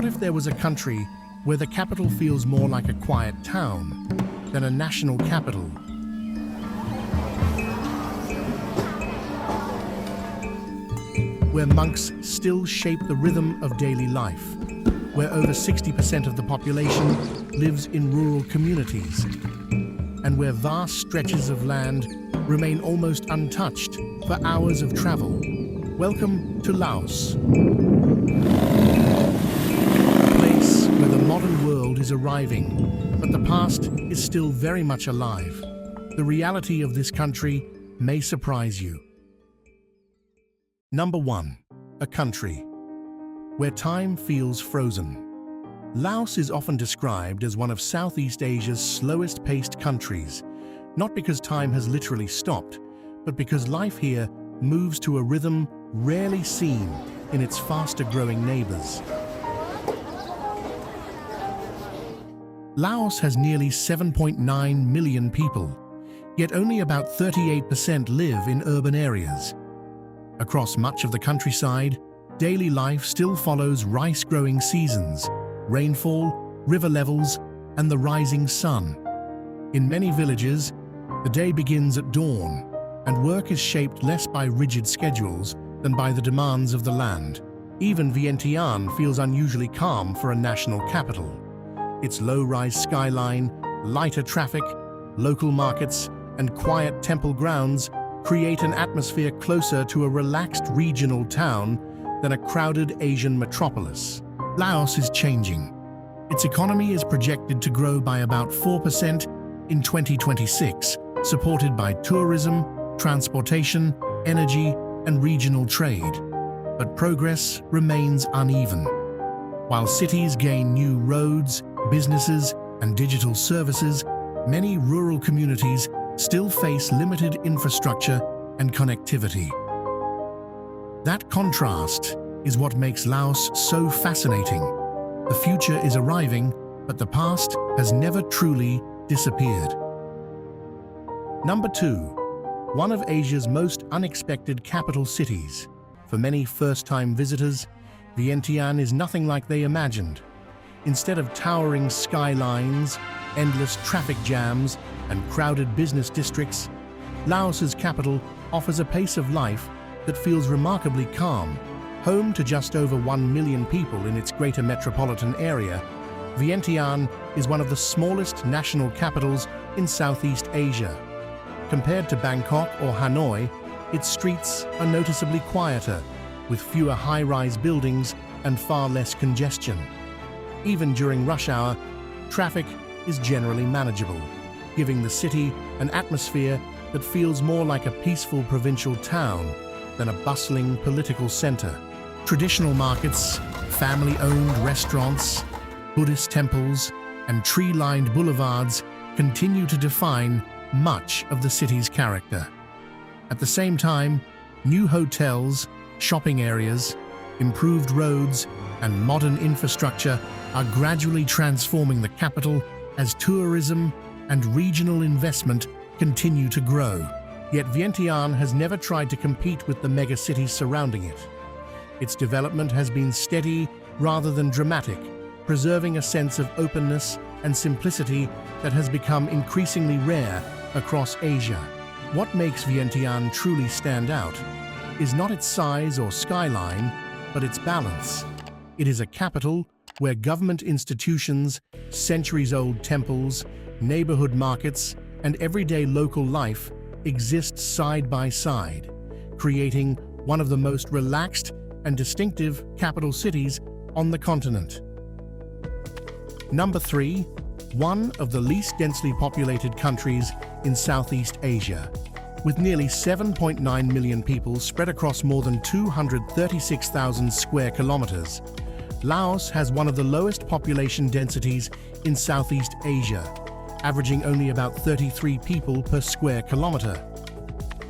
if there was a country where the capital feels more like a quiet town than a national capital? Where monks still shape the rhythm of daily life, where over 60% of the population lives in rural communities, and where vast stretches of land remain almost untouched for hours of travel. Welcome to Laos, a place where the modern world is arriving, but the past is still very much alive. The reality of this country may surprise you. Number 1. A country where time feels frozen. Laos is often described as one of Southeast Asia's slowest-paced countries, not because time has literally stopped, but because life here moves to a rhythm rarely seen in its faster-growing neighbors. Laos has nearly 7.9 million people, yet only about 38% live in urban areas. Across much of the countryside, daily life still follows rice-growing seasons, rainfall, river levels, and the rising sun. In many villages, the day begins at dawn, and work is shaped less by rigid schedules than by the demands of the land. Even Vientiane feels unusually calm for a national capital. Its low-rise skyline, lighter traffic, local markets, and quiet temple grounds create an atmosphere closer to a relaxed regional town than a crowded Asian metropolis. Laos is changing. Its economy is projected to grow by about 4% in 2026, supported by tourism, transportation, energy, and regional trade. But progress remains uneven. While cities gain new roads, businesses, and digital services, many rural communities still face limited infrastructure and connectivity. That contrast is what makes Laos so fascinating. The future is arriving, but the past has never truly disappeared. Number 2. One of Asia's most unexpected capital cities. For many first-time visitors, Vientiane is nothing like they imagined. Instead of towering skylines, endless traffic jams, and crowded business districts, Laos's capital offers a pace of life that feels remarkably calm. Home to just over 1 million people in its greater metropolitan area, Vientiane is one of the smallest national capitals in Southeast Asia. Compared to Bangkok or Hanoi, its streets are noticeably quieter, with fewer high-rise buildings and far less congestion. Even during rush hour, traffic is generally manageable, giving the city an atmosphere that feels more like a peaceful provincial town than a bustling political center. Traditional markets, family-owned restaurants, Buddhist temples, and tree-lined boulevards continue to define much of the city's character. At the same time, new hotels, shopping areas, improved roads, and modern infrastructure are gradually transforming the capital as tourism and regional investment continue to grow. Yet Vientiane has never tried to compete with the megacities surrounding it. Its development has been steady rather than dramatic, preserving a sense of openness and simplicity that has become increasingly rare across Asia. What makes Vientiane truly stand out is not its size or skyline, but its balance. It is a capital where government institutions, centuries-old temples, neighborhood markets, and everyday local life exist side by side, creating one of the most relaxed and distinctive capital cities on the continent. Number 3. One of the least densely populated countries in Southeast Asia. With nearly 7.9 million people spread across more than 236,000 square kilometers, Laos has one of the lowest population densities in Southeast Asia, averaging only about 33 people per square kilometer.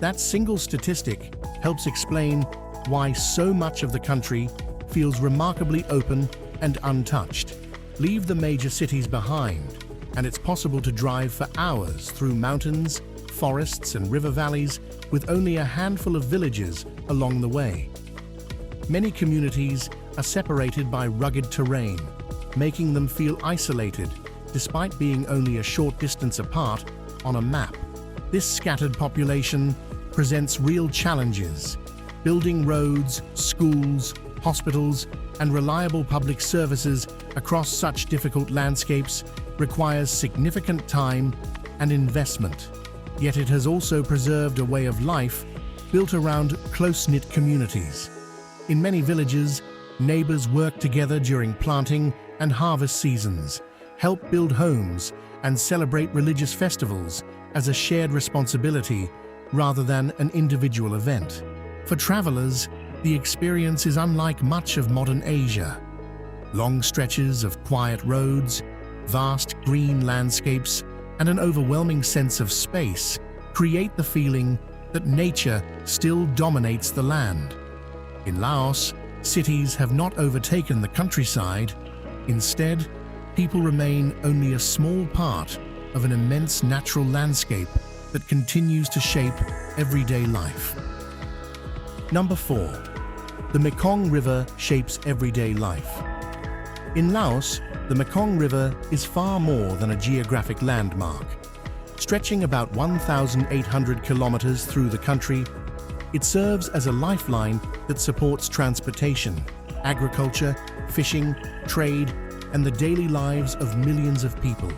That single statistic helps explain why so much of the country feels remarkably open and untouched. Leave the major cities behind, and it's possible to drive for hours through mountains, forests, and river valleys with only a handful of villages along the way. Many communities are separated by rugged terrain, making them feel isolated despite being only a short distance apart on a map. This scattered population presents real challenges. Building roads, schools, hospitals, and reliable public services across such difficult landscapes requires significant time and investment. Yet it has also preserved a way of life built around close-knit communities. In many villages, neighbors work together during planting and harvest seasons, help build homes, and celebrate religious festivals as a shared responsibility rather than an individual event. For travelers, the experience is unlike much of modern Asia. Long stretches of quiet roads, vast green landscapes, and an overwhelming sense of space create the feeling that nature still dominates the land. In Laos, cities have not overtaken the countryside. Instead, people remain only a small part of an immense natural landscape that continues to shape everyday life. Number 4. The Mekong River shapes everyday life. In Laos, the Mekong River is far more than a geographic landmark. Stretching about 1,800 kilometers through the country, it serves as a lifeline that supports transportation, agriculture, fishing, trade, and the daily lives of millions of people.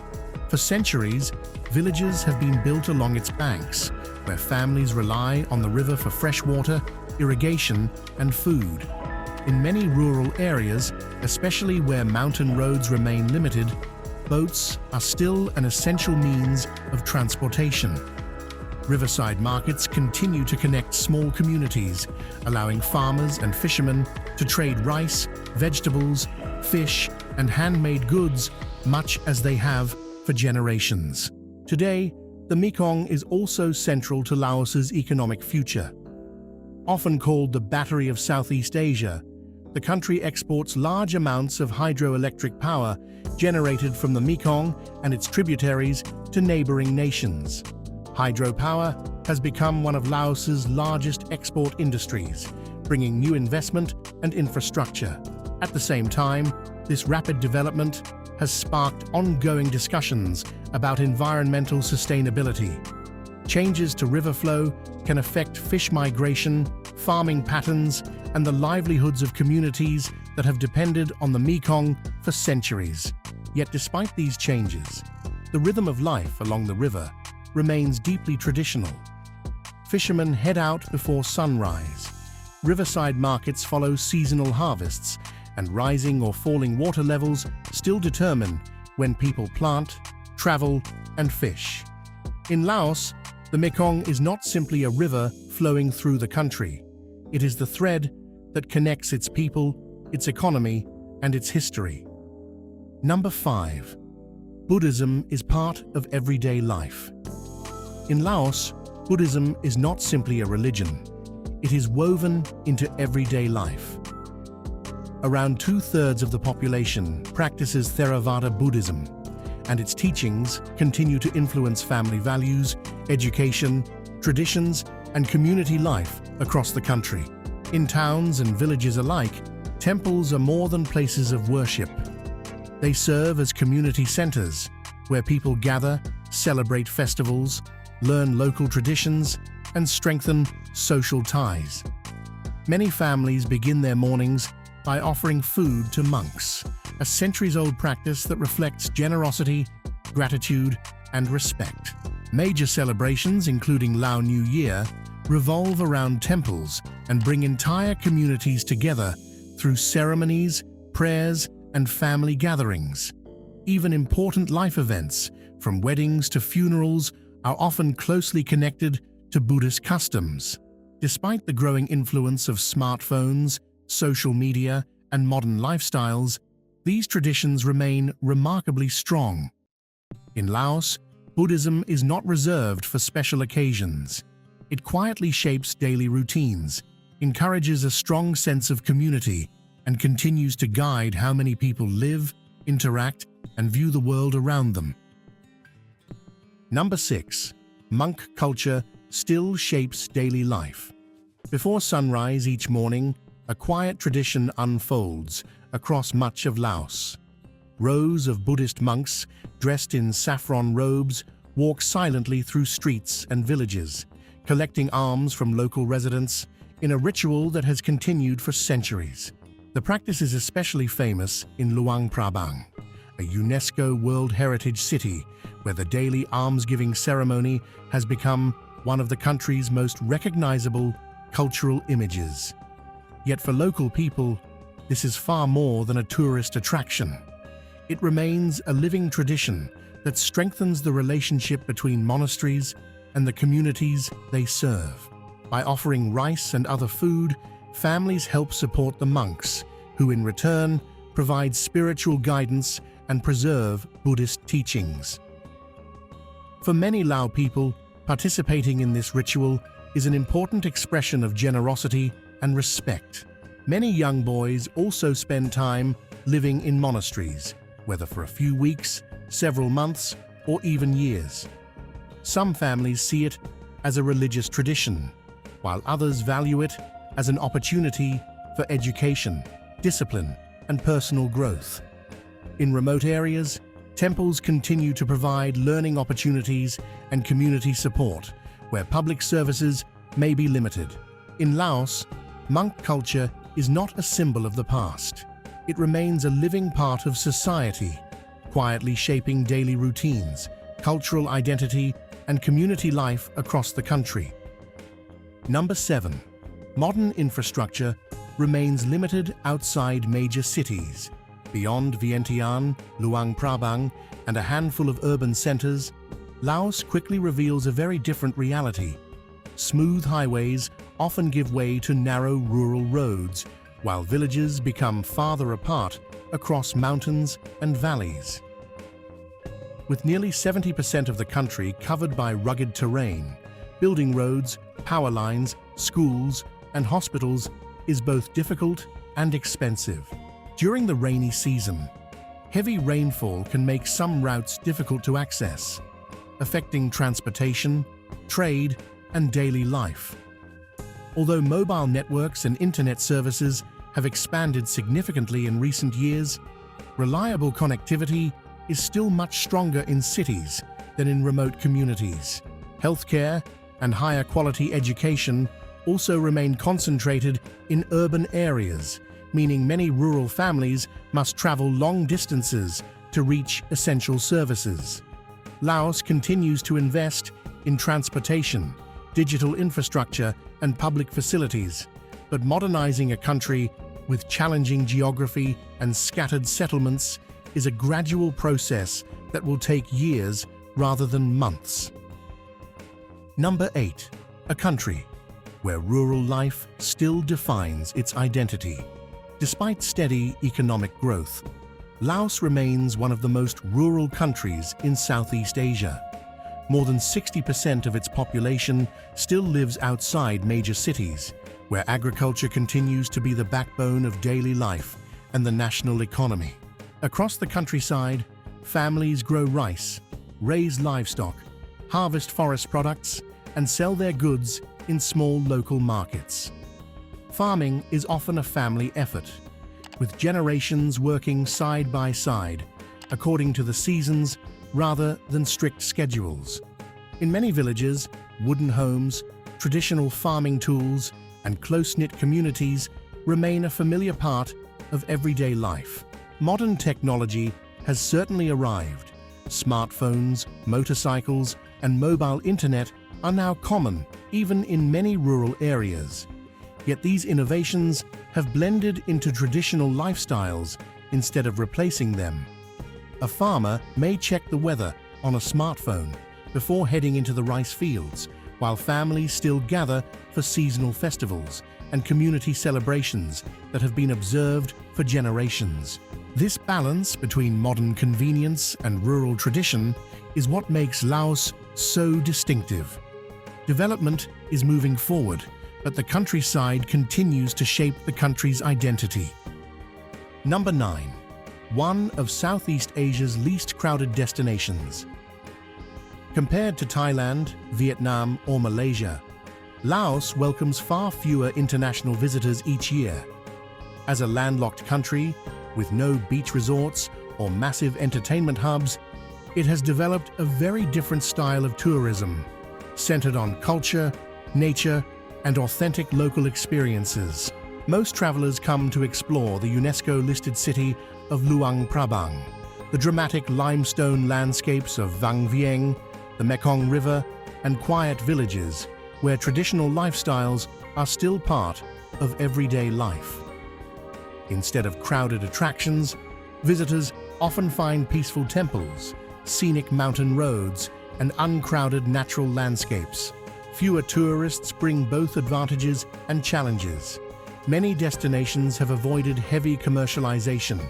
For centuries, villages have been built along its banks, where families rely on the river for fresh water, irrigation, and food. In many rural areas, especially where mountain roads remain limited, boats are still an essential means of transportation. Riverside markets continue to connect small communities, allowing farmers and fishermen to trade rice, vegetables, fish, and handmade goods, much as they have for generations. Today, the Mekong is also central to Laos's economic future. Often called the Battery of Southeast Asia, the country exports large amounts of hydroelectric power generated from the Mekong and its tributaries to neighboring nations. Hydropower has become one of Laos's largest export industries, bringing new investment and infrastructure. At the same time, this rapid development has sparked ongoing discussions about environmental sustainability. Changes to river flow can affect fish migration, farming patterns, and the livelihoods of communities that have depended on the Mekong for centuries. Yet despite these changes, the rhythm of life along the river remains deeply traditional. Fishermen head out before sunrise. Riverside markets follow seasonal harvests, and rising or falling water levels still determine when people plant, travel, and fish. In Laos, the Mekong is not simply a river flowing through the country. It is the thread that connects its people, its economy, and its history. Number 5. Buddhism is part of everyday life. In Laos, Buddhism is not simply a religion. It is woven into everyday life. Around 2/3 of the population practices Theravada Buddhism, and its teachings continue to influence family values, education, traditions, and community life across the country. In towns and villages alike, temples are more than places of worship. They serve as community centers where people gather, celebrate festivals, learn local traditions, and strengthen social ties. Many families begin their mornings by offering food to monks, a centuries-old practice that reflects generosity, gratitude, and respect. Major celebrations, including Lao New Year, revolve around temples and bring entire communities together through ceremonies, prayers, and family gatherings. Even important life events, from weddings to funerals, are often closely connected to Buddhist customs. Despite the growing influence of smartphones, social media, and modern lifestyles, these traditions remain remarkably strong. In Laos, Buddhism is not reserved for special occasions. It quietly shapes daily routines, encourages a strong sense of community, and continues to guide how many people live, interact, and view the world around them. Number 6. Monk culture still shapes daily life. Before sunrise each morning, a quiet tradition unfolds across much of Laos. Rows of Buddhist monks, dressed in saffron robes, walk silently through streets and villages, collecting alms from local residents in a ritual that has continued for centuries. The practice is especially famous in Luang Prabang, a UNESCO World Heritage City where the daily almsgiving ceremony has become one of the country's most recognizable cultural images. Yet for local people, this is far more than a tourist attraction. It remains a living tradition that strengthens the relationship between monasteries and the communities they serve. By offering rice and other food, families help support the monks, who in return provide spiritual guidance and preserve Buddhist teachings. For many Lao people, participating in this ritual is an important expression of generosity and respect. Many young boys also spend time living in monasteries, whether for a few weeks, several months, or even years. Some families see it as a religious tradition, while others value it as an opportunity for education, discipline, and personal growth. In remote areas, temples continue to provide learning opportunities and community support, where public services may be limited. In Laos, monk culture is not a symbol of the past. It remains a living part of society, quietly shaping daily routines, cultural identity, and community life across the country. Number 7. Modern infrastructure remains limited outside major cities. Beyond Vientiane, Luang Prabang, and a handful of urban centers, Laos quickly reveals a very different reality. Smooth highways often give way to narrow rural roads, while villages become farther apart across mountains and valleys. With nearly 70% of the country covered by rugged terrain, building roads, power lines, schools, and hospitals is both difficult and expensive. During the rainy season, heavy rainfall can make some routes difficult to access, affecting transportation, trade, and daily life. Although mobile networks and internet services have expanded significantly in recent years, reliable connectivity is still much stronger in cities than in remote communities. Healthcare and higher quality education also remain concentrated in urban areas, meaning many rural families must travel long distances to reach essential services. Laos continues to invest in transportation, digital infrastructure, and public facilities, but modernizing a country with challenging geography and scattered settlements is a gradual process that will take years rather than months. Number 8. A country where rural life still defines its identity. Despite steady economic growth, Laos remains one of the most rural countries in Southeast Asia. More than 60% of its population still lives outside major cities, where agriculture continues to be the backbone of daily life and the national economy. Across the countryside, families grow rice, raise livestock, harvest forest products, and sell their goods in small local markets. Farming is often a family effort, with generations working side by side, according to the seasons rather than strict schedules. In many villages, wooden homes, traditional farming tools, and close-knit communities remain a familiar part of everyday life. Modern technology has certainly arrived. Smartphones, motorcycles, and mobile internet are now common, even in many rural areas. Yet these innovations have blended into traditional lifestyles instead of replacing them. A farmer may check the weather on a smartphone before heading into the rice fields, while families still gather for seasonal festivals and community celebrations that have been observed for generations. This balance between modern convenience and rural tradition is what makes Laos so distinctive. Development is moving forward, but the countryside continues to shape the country's identity. Number 9. One of Southeast Asia's least crowded destinations. Compared to Thailand, Vietnam, or Malaysia, Laos welcomes far fewer international visitors each year. As a landlocked country, with no beach resorts or massive entertainment hubs, it has developed a very different style of tourism, centered on culture, nature, and authentic local experiences. Most travelers come to explore the UNESCO-listed city of Luang Prabang, the dramatic limestone landscapes of Vang Vieng, the Mekong River, and quiet villages where traditional lifestyles are still part of everyday life. Instead of crowded attractions, visitors often find peaceful temples, scenic mountain roads, and uncrowded natural landscapes. Fewer tourists bring both advantages and challenges. Many destinations have avoided heavy commercialization,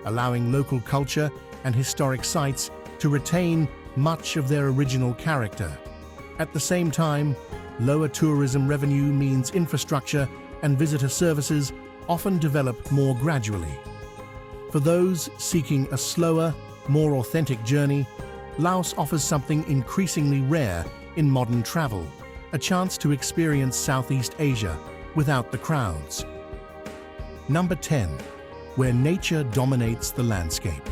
allowing local culture and historic sites to retain much of their original character. At the same time, lower tourism revenue means infrastructure and visitor services often develop more gradually. For those seeking a slower, more authentic journey, Laos offers something increasingly rare in modern travel, a chance to experience Southeast Asia without the crowds. Number 10. Where nature dominates the landscape.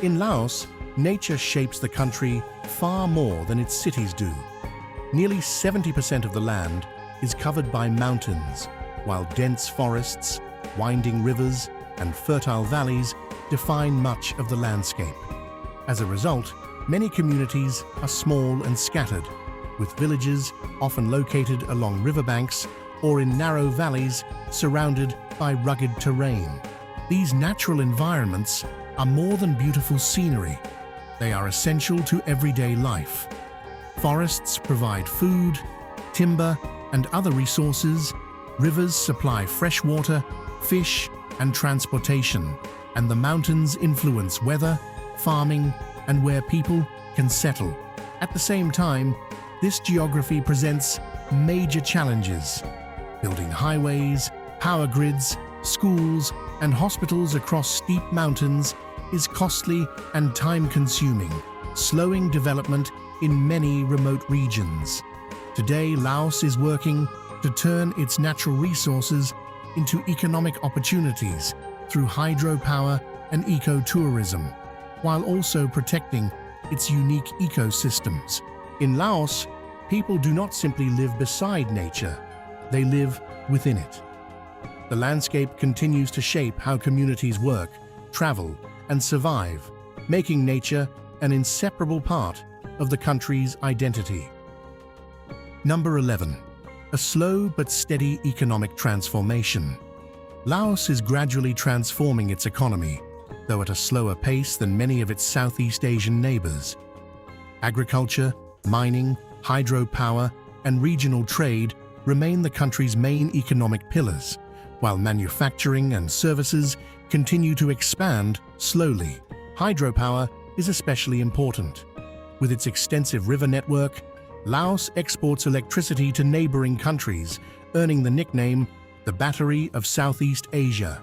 In Laos, nature shapes the country far more than its cities do. Nearly 70% of the land is covered by mountains, while dense forests, winding rivers, and fertile valleys define much of the landscape. As a result, many communities are small and scattered, with villages often located along riverbanks or in narrow valleys surrounded by rugged terrain. These natural environments are more than beautiful scenery. They are essential to everyday life. Forests provide food, timber, and other resources. Rivers supply fresh water, fish, and transportation, and the mountains influence weather, farming, and where people can settle. At the same time, this geography presents major challenges. Building highways, power grids, schools, and hospitals across steep mountains is costly and time-consuming, slowing development in many remote regions. Today, Laos is working to turn its natural resources into economic opportunities through hydropower and ecotourism, while also protecting its unique ecosystems. In Laos, people do not simply live beside nature, they live within it. The landscape continues to shape how communities work, travel, and survive, making nature an inseparable part of the country's identity. Number 11. A slow but steady economic transformation. Laos is gradually transforming its economy, though at a slower pace than many of its Southeast Asian neighbors. Agriculture, mining, hydropower, and regional trade remain the country's main economic pillars, while manufacturing and services continue to expand slowly. Hydropower is especially important. With its extensive river network, Laos exports electricity to neighboring countries, earning the nickname the Battery of Southeast Asia.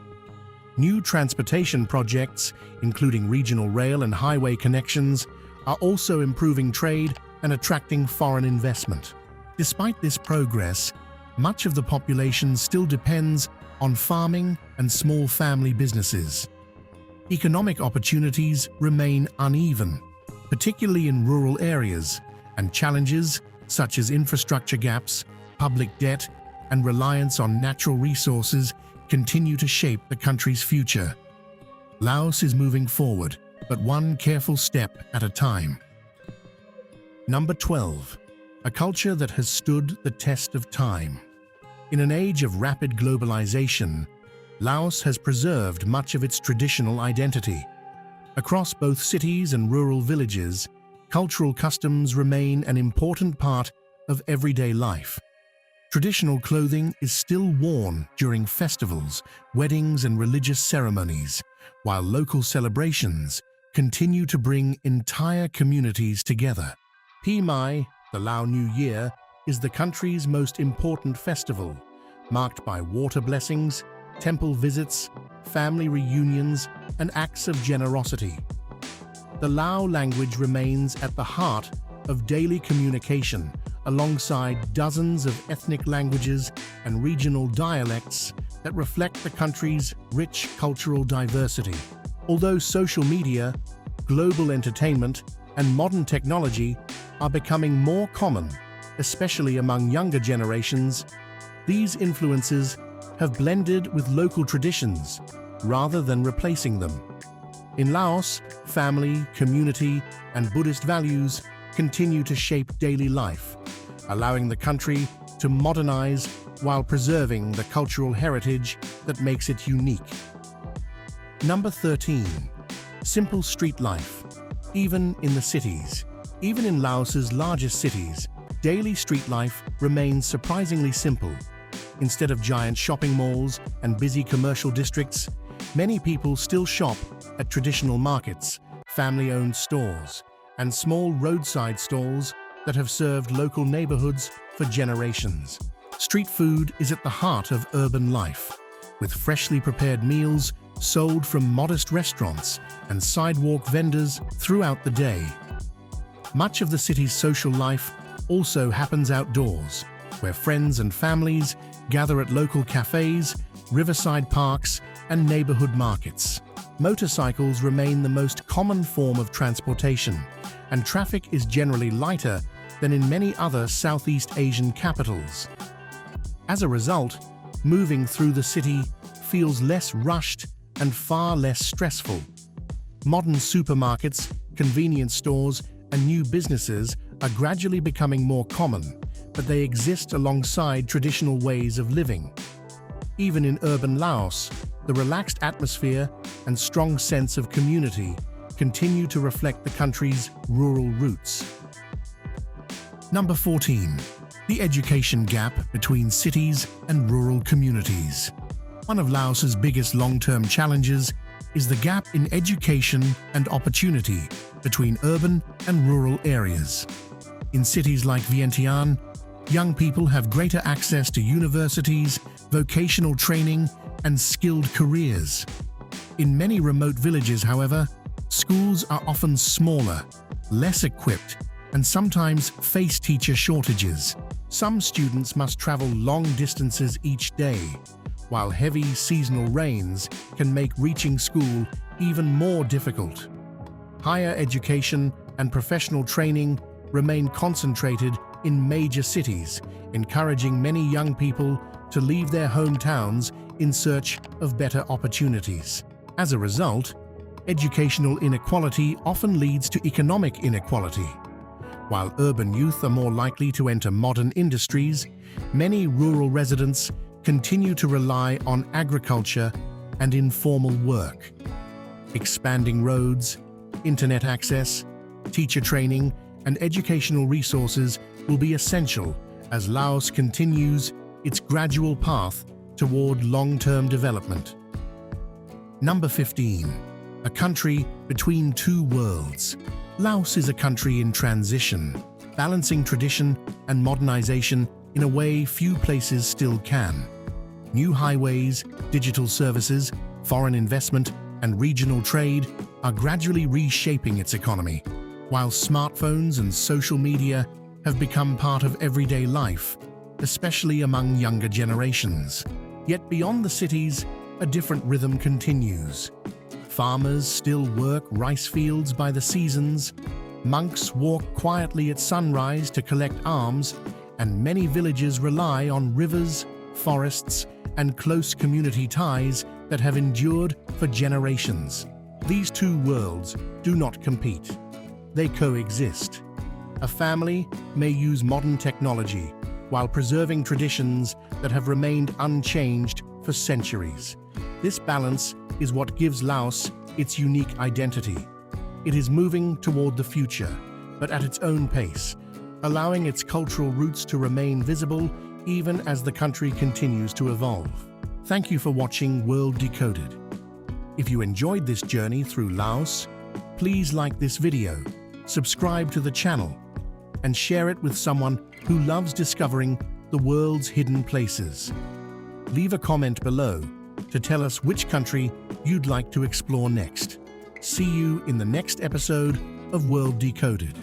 New transportation projects, including regional rail and highway connections, are also improving trade and attracting foreign investment. Despite this progress, much of the population still depends on farming and small family businesses. Economic opportunities remain uneven, particularly in rural areas, and challenges such as infrastructure gaps, public debt, and reliance on natural resources continue to shape the country's future. Laos is moving forward, but one careful step at a time. Number 12. A culture that has stood the test of time. In an age of rapid globalization, Laos has preserved much of its traditional identity. Across both cities and rural villages, cultural customs remain an important part of everyday life. Traditional clothing is still worn during festivals, weddings, and religious ceremonies, while local celebrations continue to bring entire communities together. Pi Mai, the Lao New Year, is the country's most important festival, marked by water blessings, temple visits, family reunions, and acts of generosity. The Lao language remains at the heart of daily communication, alongside dozens of ethnic languages and regional dialects that reflect the country's rich cultural diversity. Although social media, global entertainment, and modern technology are becoming more common, especially among younger generations, these influences have blended with local traditions rather than replacing them. In Laos, family, community, and Buddhist values continue to shape daily life, allowing the country to modernize while preserving the cultural heritage that makes it unique. Number 13. Simple street life. Even in the cities. Even in Laos's largest cities, daily street life remains surprisingly simple. Instead of giant shopping malls and busy commercial districts, many people still shop at traditional markets, family-owned stores, and small roadside stalls that have served local neighborhoods for generations. Street food is at the heart of urban life, with freshly prepared meals sold from modest restaurants and sidewalk vendors throughout the day. Much of the city's social life also happens outdoors, where friends and families gather at local cafes, riverside parks, and neighborhood markets. Motorcycles remain the most common form of transportation, and traffic is generally lighter than in many other Southeast Asian capitals. As a result, moving through the city feels less rushed and far less stressful. Modern supermarkets, convenience stores, and new businesses are gradually becoming more common, but they exist alongside traditional ways of living. Even in urban Laos, the relaxed atmosphere and strong sense of community continue to reflect the country's rural roots. Number 14. The education gap between cities and rural communities. One of Laos's biggest long-term challenges is the gap in education and opportunity between urban and rural areas. In cities like Vientiane, young people have greater access to universities, vocational training, and skilled careers. In many remote villages, however, schools are often smaller, less equipped, and sometimes face teacher shortages. Some students must travel long distances each day, while heavy seasonal rains can make reaching school even more difficult. Higher education and professional training remain concentrated in major cities, encouraging many young people to leave their hometowns in search of better opportunities. As a result, educational inequality often leads to economic inequality. While urban youth are more likely to enter modern industries, many rural residents continue to rely on agriculture and informal work. Expanding roads, internet access, teacher training, and educational resources will be essential as Laos continues its gradual path toward long-term development. Number 15. A country between two worlds. Laos is a country in transition, balancing tradition and modernization in a way few places still can. New highways, digital services, foreign investment, and regional trade are gradually reshaping its economy, while smartphones and social media have become part of everyday life, especially among younger generations. Yet beyond the cities, a different rhythm continues. Farmers still work rice fields by the seasons, monks walk quietly at sunrise to collect alms, and many villages rely on rivers, forests, and close community ties that have endured for generations. These two worlds do not compete. They coexist. A family may use modern technology while preserving traditions that have remained unchanged for centuries. This balance is what gives Laos its unique identity. It is moving toward the future, but at its own pace, allowing its cultural roots to remain visible even as the country continues to evolve. Thank you for watching World Decoded. If you enjoyed this journey through Laos, please like this video, subscribe to the channel, and share it with someone who loves discovering the world's hidden places. Leave a comment below to tell us which country you'd like to explore next. See you in the next episode of World Decoded.